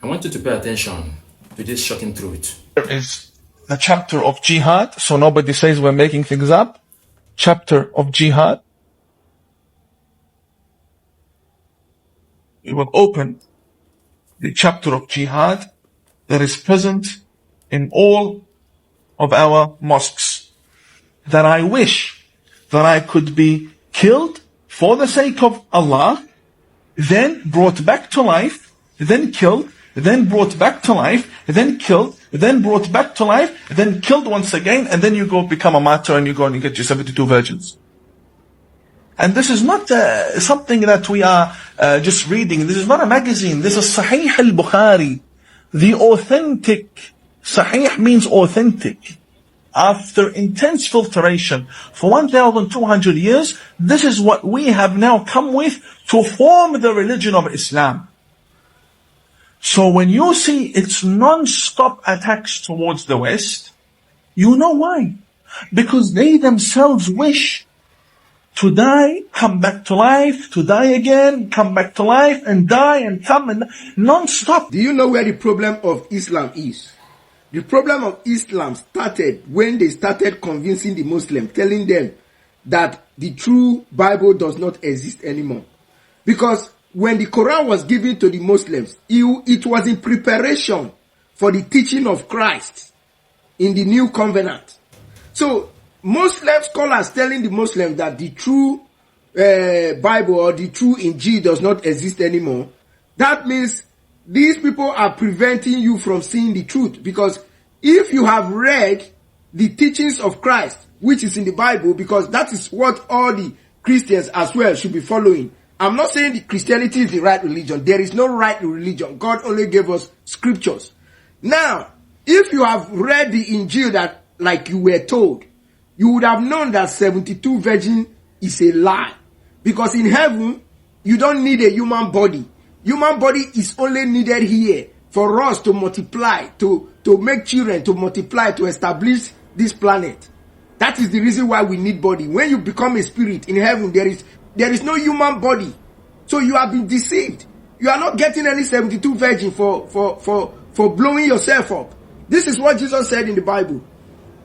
I want you to pay attention to this shocking truth. There is the chapter of Jihad, so nobody says we're making things up. Chapter of Jihad. We will open the chapter of Jihad that is present in all of our mosques. That I wish that I could be killed for the sake of Allah, then brought back to life, then killed, then brought back to life, then killed, then brought back to life, then killed once again, and then you go become a martyr and you go and you get your 72 virgins. And this is not something that we are just reading. This is not a magazine. This is Sahih al-Bukhari. The authentic. Sahih means authentic. After intense filtration for 1,200 years, this is what we have now come with to form the religion of Islam. So when you see its non-stop attacks towards the West, you know why. Because they themselves wish to die, come back to life, to die again, come back to life, and die and come and non-stop. Do you know where the problem of Islam is? The problem of Islam started when they started convincing the Muslims, telling them that the true Bible does not exist anymore. Because when the Quran was given to the Muslims, it was in preparation for the teaching of Christ in the new covenant. So Muslim scholars telling the Muslims that the true Bible or the true Injil does not exist anymore, that means these people are preventing you from seeing the truth. Because if you have read the teachings of Christ, which is in the Bible, because that is what all the Christians as well should be following. I'm not saying that Christianity is the right religion. There is no right religion. God only gave us scriptures. Now, if you have read the Injil that, like you were told, you would have known that 72 virgin is a lie. Because in heaven, you don't need a human body. Human body is only needed here for us to multiply, to make children, to multiply, to establish this planet. That is the reason why we need body. When you become a spirit in heaven, there is no human body. So you have been deceived. You are not getting any 72 virgin for blowing yourself up. This is what Jesus said in the Bible.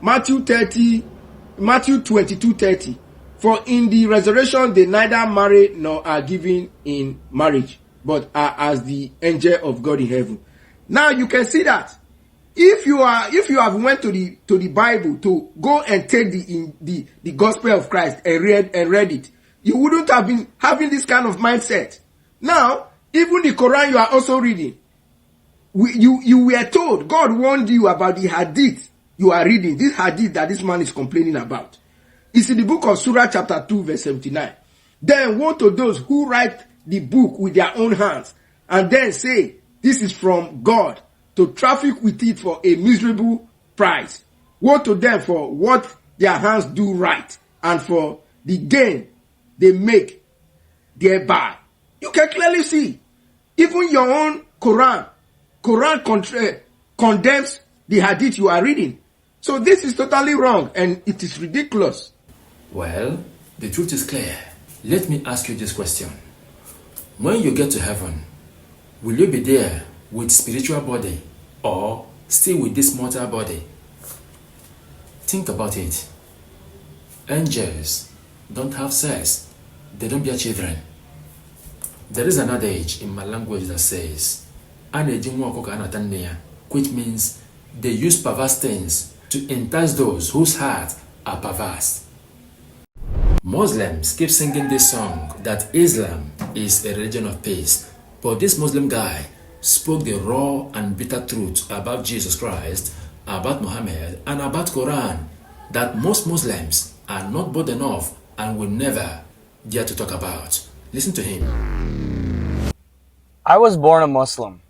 Matthew 22:30. For in the resurrection they neither marry nor are given in marriage, but are as the angel of God in heaven. Now you can see that if you have went to the Bible to go and take the gospel of Christ and read it, you wouldn't have been having this kind of mindset. Now, even the Quran you are also reading, you were told, God warned you about the hadith you are reading, this hadith that this man is complaining about. It's in the book of Surah chapter 2 verse 79. Then woe to those who write the book with their own hands and then say, this is from God, to traffic with it for a miserable price. Woe to them for what their hands do right and for the gain they make thereby. You can clearly see, even your own Quran condemns the hadith you are reading. So this is totally wrong and it is ridiculous. Well, the truth is clear. Let me ask you this question. When you get to heaven, will you be there with spiritual body or still with this mortal body? Think about it. Angels don't have sex. They don't bear children. There is an adage in my language that says, which means they use perverse things to entice those whose hearts are perverse. Muslims keep singing this song that Islam is a religion of peace, but this Muslim guy spoke the raw and bitter truth about Jesus Christ, about Muhammad, and about Quran that most Muslims are not bold enough and will never dare to talk about. Listen to him. I was born a Muslim.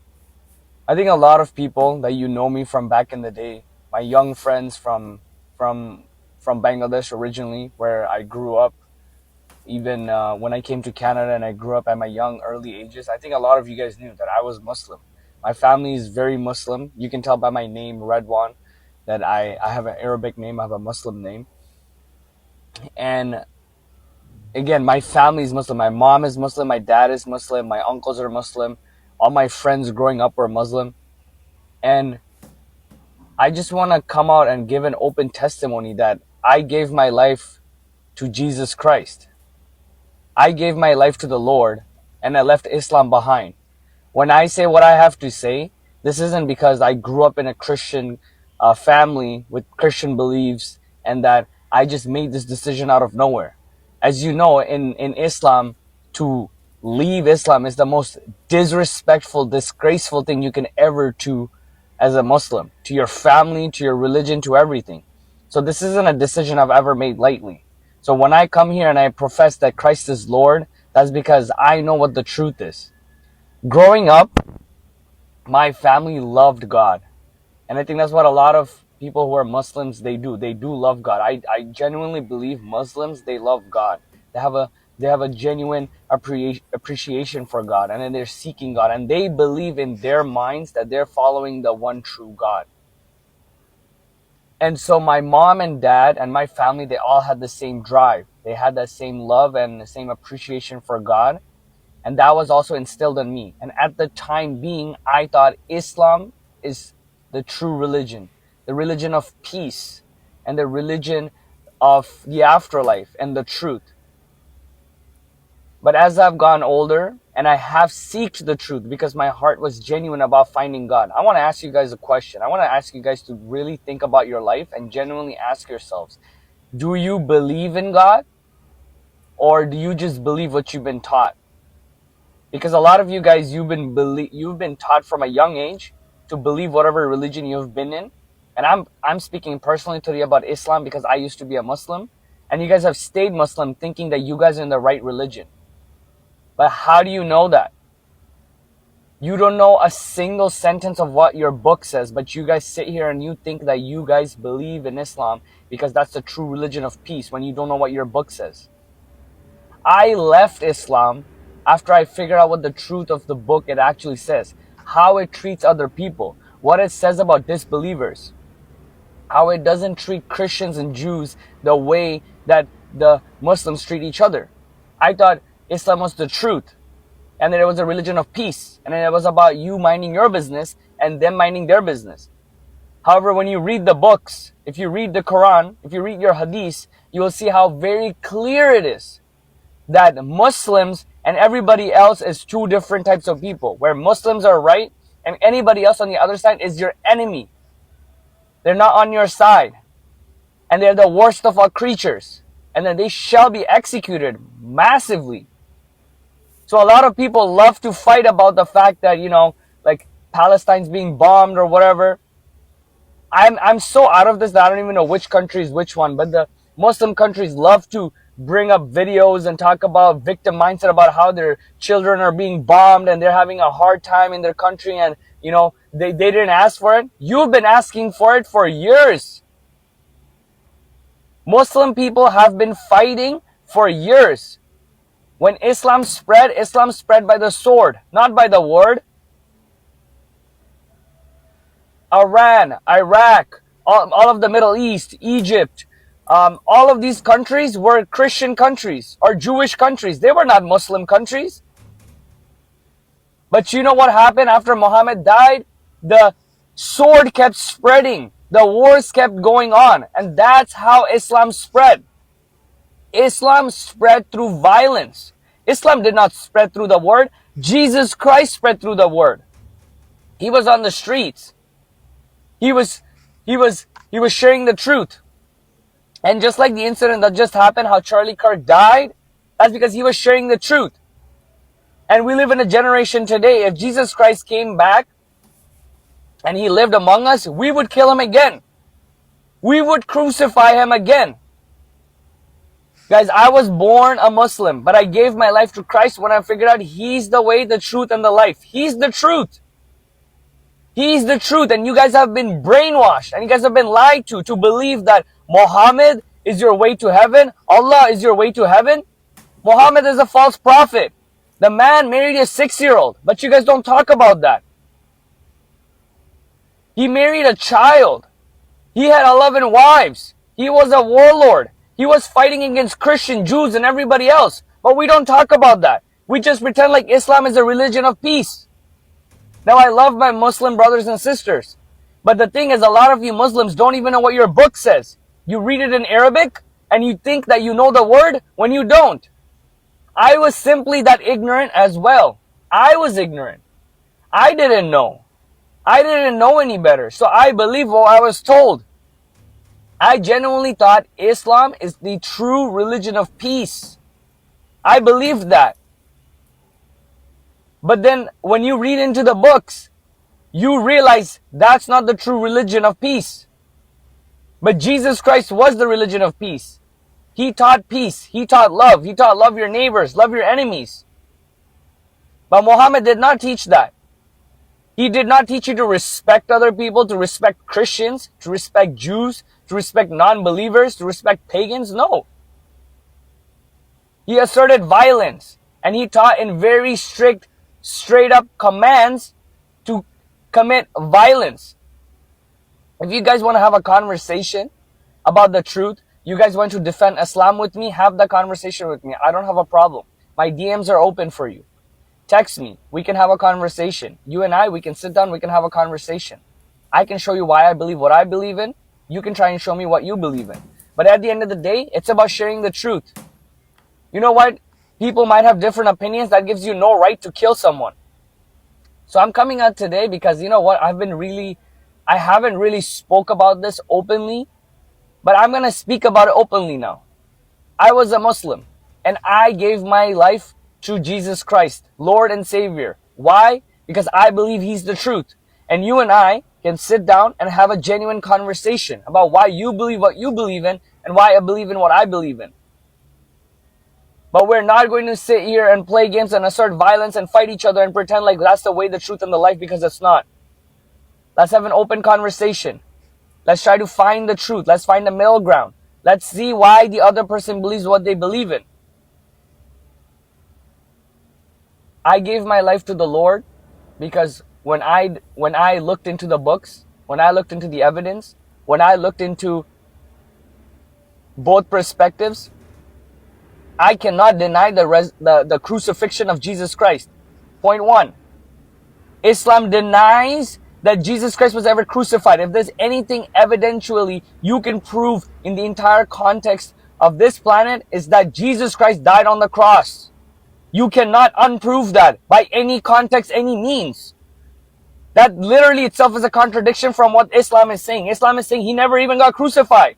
I think a lot of people that you know me from back in the day, my young friends from Bangladesh originally, where I grew up, even when I came to Canada and I grew up at my young early ages, I think a lot of you guys knew that I was Muslim. My family is very Muslim. You can tell by my name, Redwan, that I have an Arabic name, I have a Muslim name. And again, my family is Muslim. My mom is Muslim, my dad is Muslim, my uncles are Muslim. all my friends growing up were Muslim. And I just want to come out and give an open testimony that I gave my life to Jesus Christ. I gave my life to the Lord, and I left Islam behind. When I say what I have to say, this isn't because I grew up in a Christian family with Christian beliefs and that I just made this decision out of nowhere. As you know, in Islam, to leave Islam is the most disrespectful, disgraceful thing you can ever do as a Muslim, to your family, to your religion, to everything. So this isn't a decision I've ever made lightly. So when I come here and I profess that Christ is Lord, that's because I know what the truth is. Growing up, my family loved God. And I think that's what a lot of people who are Muslims, they do. They do love God. I genuinely believe Muslims, they love God. They have a genuine appreciation for God, and then they're seeking God, and they believe in their minds that they're following the one true God. And so my mom and dad and my family, they all had the same drive. They had that same love and the same appreciation for God. And that was also instilled in me. And at the time being, I thought Islam is the true religion, the religion of peace, and the religion of the afterlife and the truth. But as I've gone older and I have sought the truth because my heart was genuine about finding God, I want to ask you guys a question. I want to ask you guys to really think about your life and genuinely ask yourselves, do you believe in God, or do you just believe what you've been taught? Because a lot of you guys, you've been taught from a young age to believe whatever religion you've been in. And I'm speaking personally today about Islam because I used to be a Muslim. And you guys have stayed Muslim thinking that you guys are in the right religion. But how do you know that? You don't know a single sentence of what your book says, but you guys sit here and you think that you guys believe in Islam because that's the true religion of peace when you don't know what your book says. I left Islam after I figured out what the truth of the book it actually says, how it treats other people, what it says about disbelievers, how it doesn't treat Christians and Jews the way that the Muslims treat each other. I thought Islam was the truth, and that it was a religion of peace, and it was about you minding your business and them minding their business. However, when you read the books, if you read the Quran, if you read your hadith, you will see how very clear it is that Muslims and everybody else is two different types of people, where Muslims are right and anybody else on the other side is your enemy. They're not on your side, and they're the worst of all creatures, and then they shall be executed massively. So a lot of people love to fight about the fact that, like Palestine's being bombed or whatever. I'm so out of this that I don't even know which country is which one, but the Muslim countries love to bring up videos and talk about victim mindset, about how their children are being bombed and they're having a hard time in their country, and they didn't ask for it. You've been asking for it for years. Muslim people have been fighting for years. When Islam spread by the sword, not by the word. Iran, Iraq, all of the Middle East, Egypt, all of these countries were Christian countries or Jewish countries. They were not Muslim countries. But you know what happened after Muhammad died? The sword kept spreading. The wars kept going on. And that's how Islam spread. Islam spread through violence. Islam did not spread through the word. Jesus Christ spread through the word. He was on the streets. He was sharing the truth. And just like the incident that just happened, how Charlie Kirk died, that's because he was sharing the truth. And we live in a generation today, if Jesus Christ came back and he lived among us, we would kill him again. We would crucify him again. Guys, I was born a Muslim, but I gave my life to Christ when I figured out He's the way, the truth, and the life. He's the truth. He's the truth, and you guys have been brainwashed, and you guys have been lied to believe that Muhammad is your way to heaven, Allah is your way to heaven. Muhammad is a false prophet. The man married a 6-year-old, but you guys don't talk about that. He married a child. He had 11 wives. He was a warlord. He was fighting against Christian, Jews, and everybody else. But we don't talk about that. We just pretend like Islam is a religion of peace. Now, I love my Muslim brothers and sisters. But the thing is, a lot of you Muslims don't even know what your book says. You read it in Arabic, and you think that you know the word when you don't. I was simply that ignorant as well. I was ignorant. I didn't know. I didn't know any better. So I believe what I was told. I genuinely thought Islam is the true religion of peace. I believed that. But then when you read into the books, you realize that's not the true religion of peace. But Jesus Christ was the religion of peace. He taught peace. He taught love. He taught love your neighbors, love your enemies. But Muhammad did not teach that. He did not teach you to respect other people, to respect Christians, to respect Jews, to respect non-believers, to respect pagans. No. He asserted violence, and he taught in very strict, straight up commands to commit violence. If you guys want to have a conversation about the truth, you guys want to defend Islam with me, have that conversation with me. I don't have a problem. My DMs are open for you. Text me. We can have a conversation. You and I, we can sit down, we can have a conversation. I can show you why I believe what I believe in. You can try and show me what you believe in. But at the end of the day, it's about sharing the truth. You know what? People might have different opinions. That gives you no right to kill someone. So I'm coming out today because, you know what? I haven't really spoke about this openly, but I'm going to speak about it openly now. I was a Muslim, and I gave my life to Jesus Christ, Lord and Savior. Why? Because I believe He's the truth. And you and I can sit down and have a genuine conversation about why you believe what you believe in and why I believe in what I believe in. But we're not going to sit here and play games and assert violence and fight each other and pretend like that's the way, the truth, and the life, because it's not. Let's have an open conversation. Let's try to find the truth. Let's find the middle ground. Let's see why the other person believes what they believe in. I gave my life to the Lord because when I looked into the books, when I looked into the evidence, when I looked into both perspectives, I cannot deny the crucifixion of Jesus Christ. Point one. Islam denies that Jesus Christ was ever crucified. If there's anything evidentially you can prove in the entire context of this planet, is that Jesus Christ died on the cross. You cannot unprove that by any context, any means. That literally itself is a contradiction from what Islam is saying. Islam is saying He never even got crucified.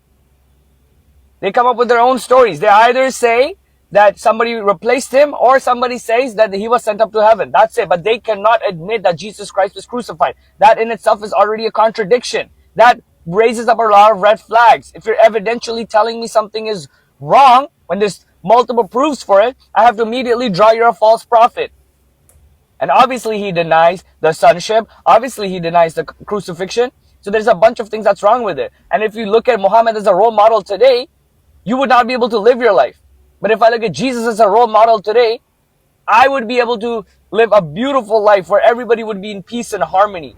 They come up with their own stories. They either say that somebody replaced Him, or somebody says that He was sent up to heaven. That's it. But they cannot admit that Jesus Christ was crucified. That in itself is already a contradiction. That raises up a lot of red flags. If you're evidentially telling me something is wrong, when there's multiple proofs for it, I have to immediately draw you're a false prophet. And obviously He denies the sonship. Obviously He denies the crucifixion. So there's a bunch of things that's wrong with it. And if you look at Muhammad as a role model today, you would not be able to live your life. But if I look at Jesus as a role model today, I would be able to live a beautiful life where everybody would be in peace and harmony.